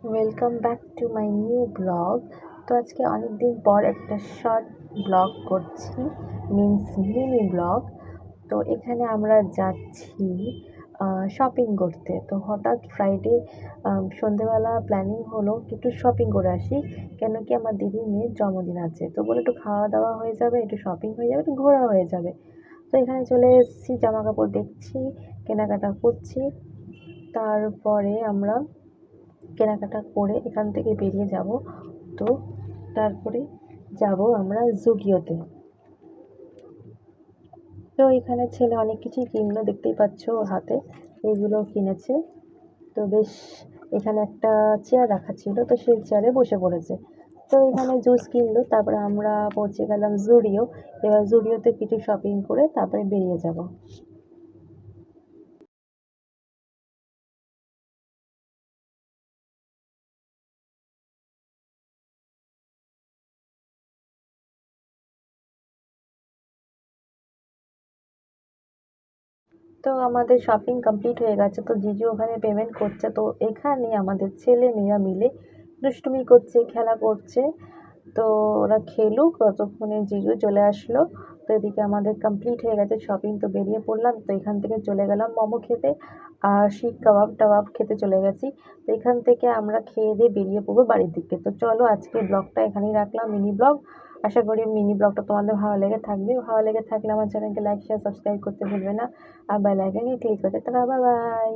Welcome back to my new blog. তো আজকে অনেক দিন পর একটা শর্ট ব্লগ করছি, মিন্স মিনি ব্লগ। তো এখানে আমরা যাচ্ছি শপিং করতে। তো হঠাৎ ফ্রাইডে সন্ধেবেলা প্ল্যানিং হলো কি একটু শপিং করে আসি, কেন কি আমার দিদির মেয়ের জন্মদিন আছে। তো বলে একটু খাওয়া দাওয়া হয়ে যাবে, একটু শপিং হয়ে যাবে, একটু ঘোরা হয়ে যাবে। তো এখানে চলে এসেছি, জামা কাপড় দেখছি, কেনাকাটা করছি। তারপরে আমরা কেনাকাটা করে এখান থেকে বেরিয়ে যাব। তো তারপরে যাব আমরা জুডিওতে। তো এখানে ছেলে অনেক কিছুই কিনলো, দেখতেই পাচ্ছ ওর হাতে এইগুলো কিনেছে। তো বেশ, এখানে একটা চেয়ার রাখা ছিল, তো সেই চেয়ারে বসে পড়েছে। তো এখানে জুস কিনলো, তারপরে আমরা পৌঁছে গেলাম জুডিও। এবার জুডিওতে কিছু শপিং করে তারপরে বেরিয়ে যাব। তো আমাদের শপিং কমপ্লিট হয়ে গেছে, তো জিজু ওখানে পেমেন্ট করছে। তো এখানে আমাদের ছেলে মেয়েরা মিলে দুষ্টুমি করছে, খেলা করছে। তো ওরা খেলুক, ততক্ষণে জিজু চলে আসলো। তো এদিকে আমাদের কমপ্লিট হয়ে গেছে শপিং, তো বেরিয়ে পড়লাম। তো এখান থেকে চলে গেলাম মোমো খেতে, আর শিক কাবাব টাবাব খেতে চলে গেছি। তো এখান থেকে আমরা খেয়ে দিয়ে বেরিয়ে পড়বো বাড়ির দিকে। তো চলো আজকে ব্লগটা এখানেই রাখলাম, মিনি ব্লগ। আশা করি মিনি ব্লগটা তোমাদের ভালো লেগে থাকবে। ভালো লেগে থাকলে আমার চ্যানেলকে লাইক শেয়ার সাবস্ক্রাইব করতে ভুলবে না, আর বেল আইকনে ক্লিক করতে। Tata, bye bye.